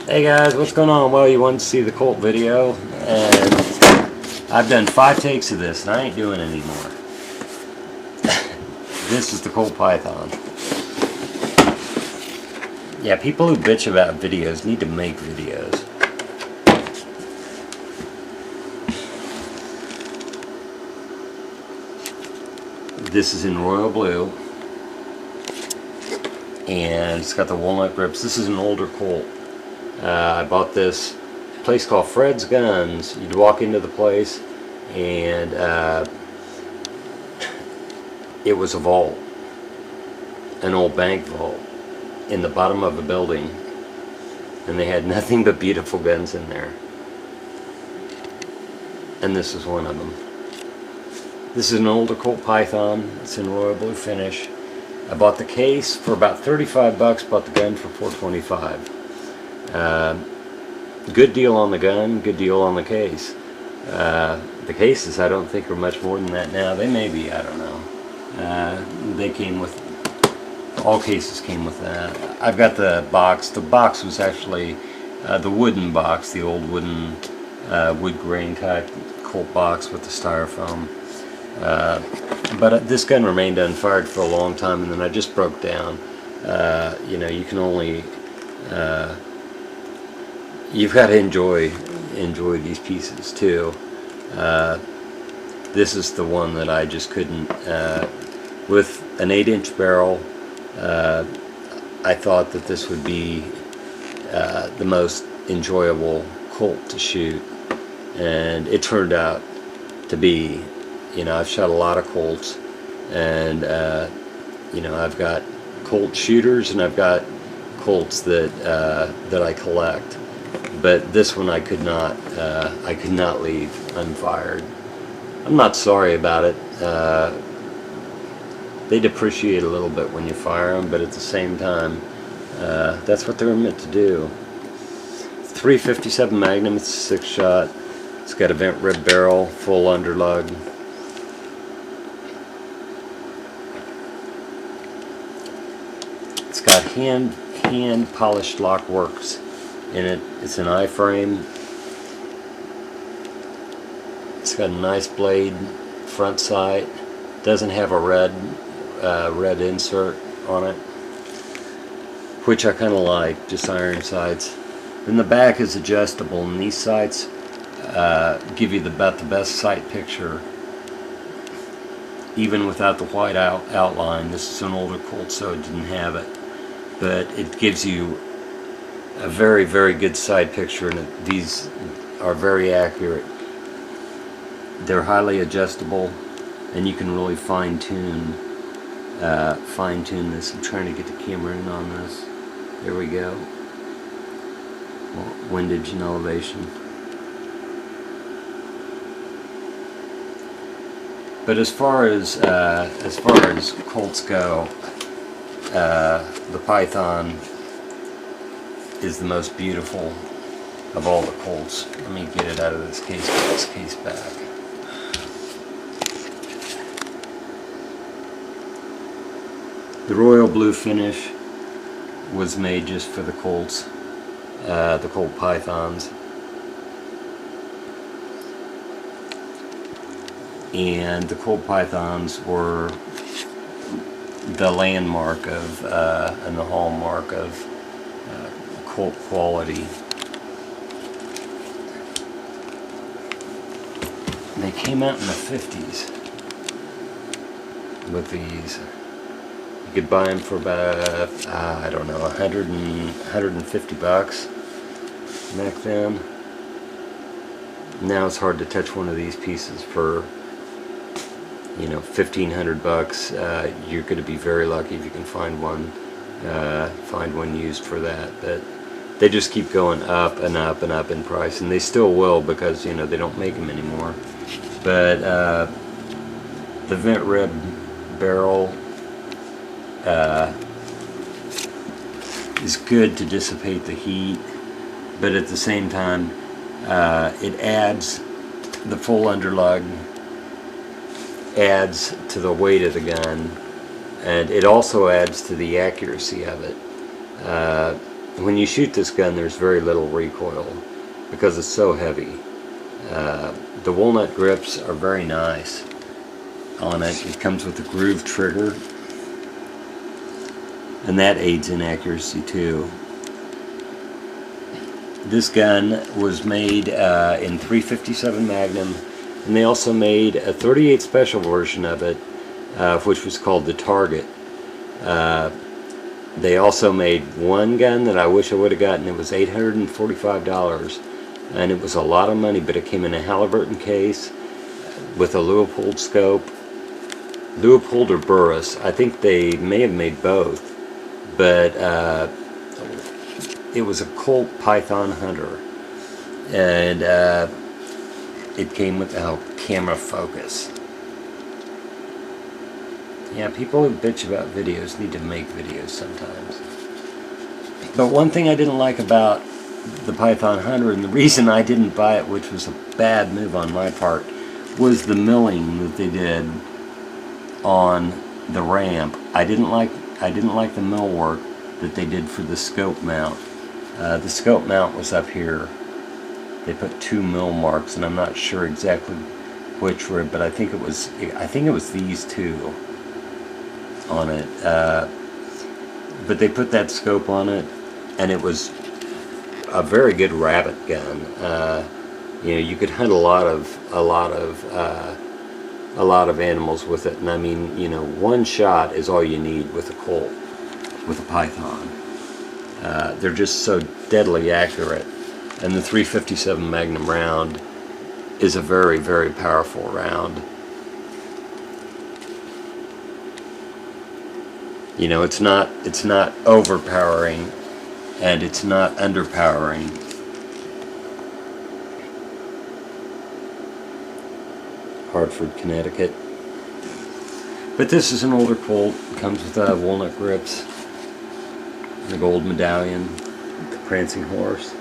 Hey guys, what's going on? Well, you wanted to see the Colt video, and I've done 5 takes of this, and I ain't doing it anymore. This is the Colt Python. Yeah, people who bitch about videos need to make videos. This is in royal blue, and it's got the walnut grips. This is an older Colt. I bought this place called Fred's Guns. You'd walk into the place and it was a vault, an old bank vault in the bottom of a building, and they had nothing but beautiful guns in there, and this is one of them. This is an older Colt Python. It's in royal blue finish. I bought the case for about 35 bucks, bought the gun for $4.25. Good deal on the gun, good deal on the case. The cases I don't think are much more than that now. They may be, I don't know. They came with, all cases came with that. I've got the box. The box was actually the wooden box, the old wooden wood grain type Colt box with the styrofoam. But this gun remained unfired for a long time, and then I just broke down. You know, you can only you've got to enjoy these pieces too. This is the one that I just couldn't. With an 8-inch barrel, I thought that this would be the most enjoyable Colt to shoot, and it turned out to be. You know, I've shot a lot of Colts, and you know, I've got Colt shooters, and I've got Colts that that I collect. But this one I could not leave unfired. I'm not sorry about it. They depreciate a little bit when you fire them, but at the same time, that's what they were meant to do. 357 Magnum. It's a 6-shot. It's got a vent rib barrel, full underlug. It's got hand polished lock works in it. It's an I-frame. It's got a nice blade front sight. Doesn't have a red insert on it, which I kind of like, just iron sights. Then the back is adjustable, and these sights give you about the best sight picture, even without the white outline. This is an older Colt, so it didn't have it, but it gives you a very, very good side picture, and these are very accurate. They're highly adjustable, and you can really fine-tune this. I'm trying to get the camera in on this. There we go. Windage and elevation. But as far as Colts go, the Python is the most beautiful of all the Colts. Let me get it out of this case, get this case back. The royal blue finish was made just for the Colts, the Colt Pythons. And the Colt Pythons were the landmark of, and the hallmark of Colt quality. And they came out in the 50s with these. You could buy them for about, I don't know, 150 bucks back then. Now it's hard to touch one of these pieces for, you know, 1,500 bucks. You're going to be very lucky if you can find one used for that. But they just keep going up and up and up in price, and they still will, because, you know, they don't make them anymore. But the vent rib barrel is good to dissipate the heat, but at the same time, it adds the full underlug, adds to the weight of the gun, and it also adds to the accuracy of it. when you shoot this gun, there's very little recoil because it's so heavy. The walnut grips are very nice on it. It comes with a groove trigger, and that aids in accuracy too. This gun was made in 357 Magnum, and they also made a 38 special version of it, which was called the Target. They also made one gun that I wish I would have gotten. It was $845, and it was a lot of money, but it came in a Halliburton case with a Leupold scope. Leupold or Burris, I think they may have made both, but it was a Colt Python Hunter, and it came with camera focus. Yeah, people who bitch about videos need to make videos sometimes. But one thing I didn't like about the Python Hunter, and the reason I didn't buy it, which was a bad move on my part, was the milling that they did on the ramp. I didn't like the mill work that they did for the scope mount. The scope mount was up here. They put 2 mill marks, and I'm not sure exactly which rib, but I think it was these two on it. But they put that scope on it, and it was a very good rabbit gun. You know, you could hunt a lot of animals with it, and I mean, you know, one shot is all you need with a Colt, with a Python. They're just so deadly accurate, and the 357 Magnum round is a very, very powerful round. You know, it's not overpowering, and it's not underpowering. Hartford, Connecticut. But this is an older Colt. It comes with walnut grips, the gold medallion, the prancing horse.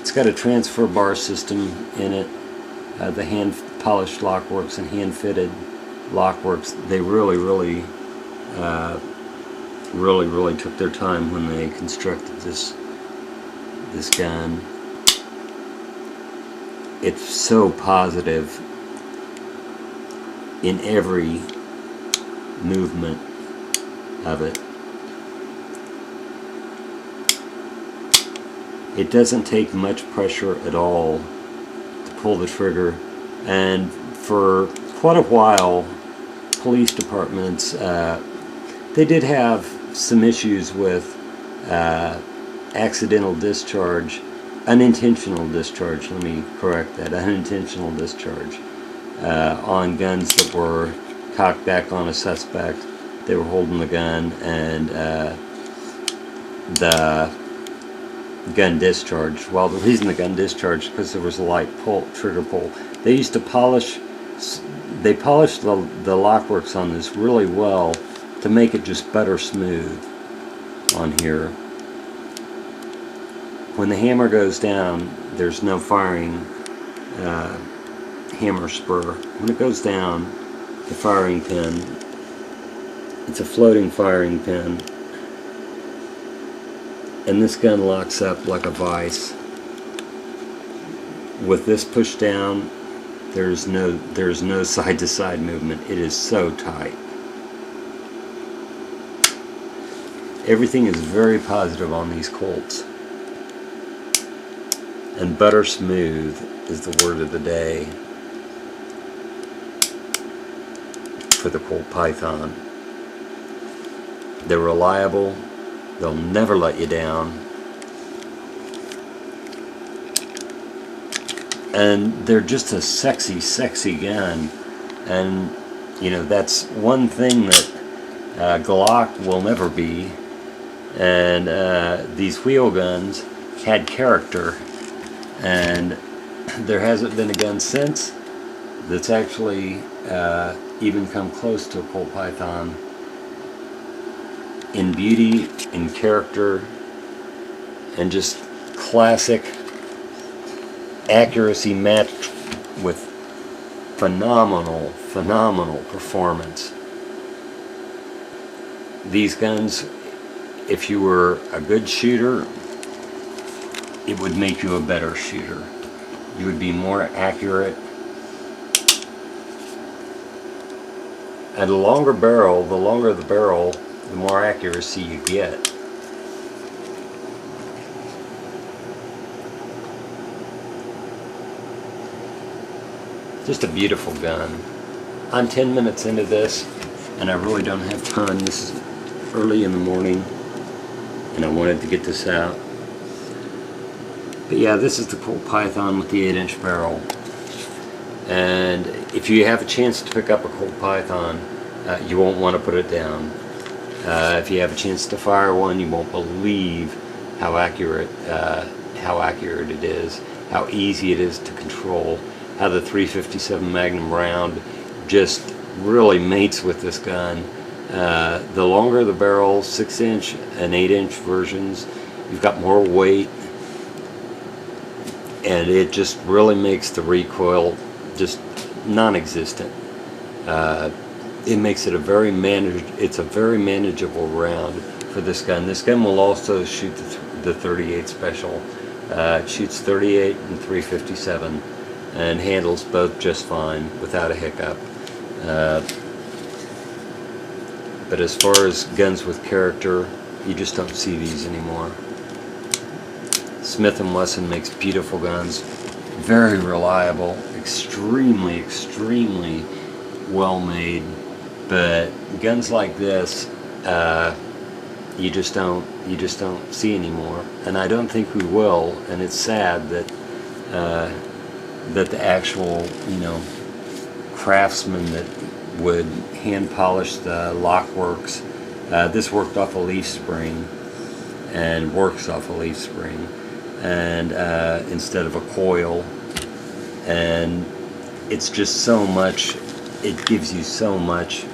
It's got a transfer bar system in it. The hand polished lockworks and hand fitted lockworks, they really took their time when they constructed this gun. It's so positive in every movement of it. It doesn't take much pressure at all to pull the trigger, and for quite a while, police departments, they did have some issues with accidental discharge, unintentional discharge, let me correct that, unintentional discharge on guns that were cocked back on a suspect. They were holding the gun, and the gun discharged. Well, the reason the gun discharged because there was a light trigger pull. They used to polished the lockworks on this really well to make it just butter smooth on here. When the hammer goes down, there's no firing hammer spur. When it goes down, the firing pin, it's a floating firing pin, and this gun locks up like a vise. With this push down, there's no side-to-side movement. It is so tight. Everything is very positive on these Colts. And butter smooth is the word of the day for the Colt Python. They're reliable. They'll never let you down. And they're just a sexy, sexy gun. And, you know, that's one thing that Glock will never be. And these wheel guns had character. And there hasn't been a gun since that's actually even come close to a Colt Python in beauty, in character, and just classic accuracy matched with phenomenal performance. These guns, if you were a good shooter, it would make you a better shooter. You would be more accurate. And the longer the barrel, the more accuracy you get. Just a beautiful gun. I'm 10 minutes into this, and I really don't have time. This is early in the morning, and I wanted to get this out. But yeah, this is the Colt Python with the 8-inch barrel. And if you have a chance to pick up a Colt Python, you won't want to put it down. If you have a chance to fire one, you won't believe how accurate it is, how easy it is to control, how the .357 Magnum round just really mates with this gun. The longer the barrel, 6-inch and 8-inch versions, you've got more weight, and it just really makes the recoil just non-existent. It makes it a very manageable round for this gun. This gun will also shoot the 38 special. It shoots 38 and .357 and handles both just fine without a hiccup. But as far as guns with character, you just don't see these anymore. Smith & Wesson makes beautiful guns, very reliable, extremely well made, but guns like this you just don't see anymore, and I don't think we will. And it's sad that the actual craftsmen that would hand polish the lock works, this worked off a leaf spring and works off a leaf spring, and instead of a coil, and it's just so much, it gives you so much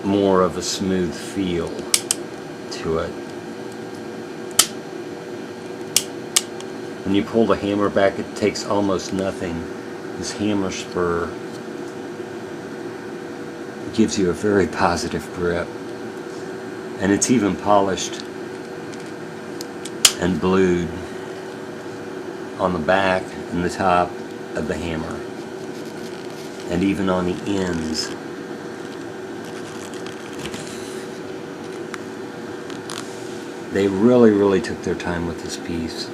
more of a smooth feel to it. When you pull the hammer back, it takes almost nothing. This hammer spur gives you a very positive grip, and it's even polished and blued on the back and the top of the hammer, and even on the ends. They really took their time with this piece,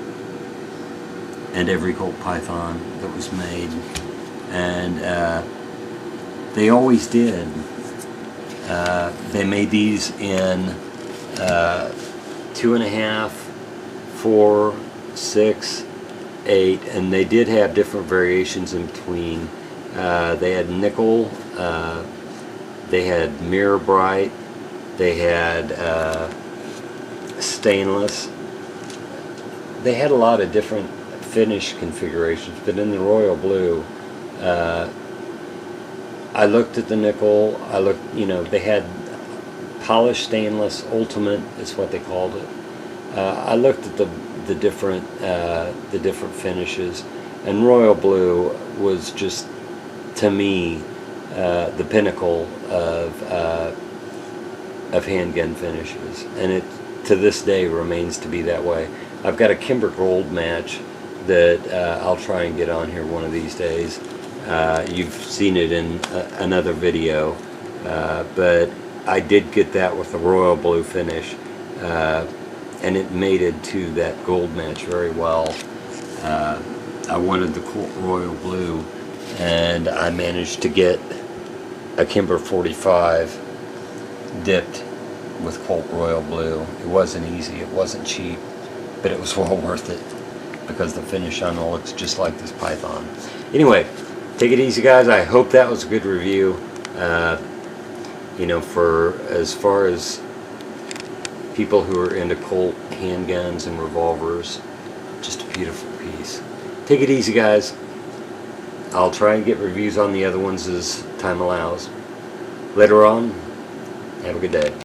and every Colt Python that was made, and they always did. They made these in 2.5, 4, 6, 8, and they did have different variations in between. They had nickel, they had mirror bright, they had stainless. They had a lot of different finish configurations, but in the royal blue, I looked at the nickel. I looked, they had polished stainless, ultimate is what they called it. I looked at the different finishes, and royal blue was just, to me, the pinnacle of handgun finishes, and it to this day remains to be that way. I've got a Kimber Gold match that I'll try and get on here one of these days. You've seen it in another video, but I did get that with a royal blue finish, and it mated to that gold match very well. I wanted the Colt royal blue, and I managed to get a Kimber 45 dipped with Colt royal blue. It wasn't easy, it wasn't cheap, but it was well worth it, because the finish on it looks just like this Python. Anyway, take it easy, guys. I hope that was a good review. For as far as people who are into Colt handguns and revolvers, just a beautiful piece. Take it easy, guys. I'll try and get reviews on the other ones as time allows. Later on, have a good day.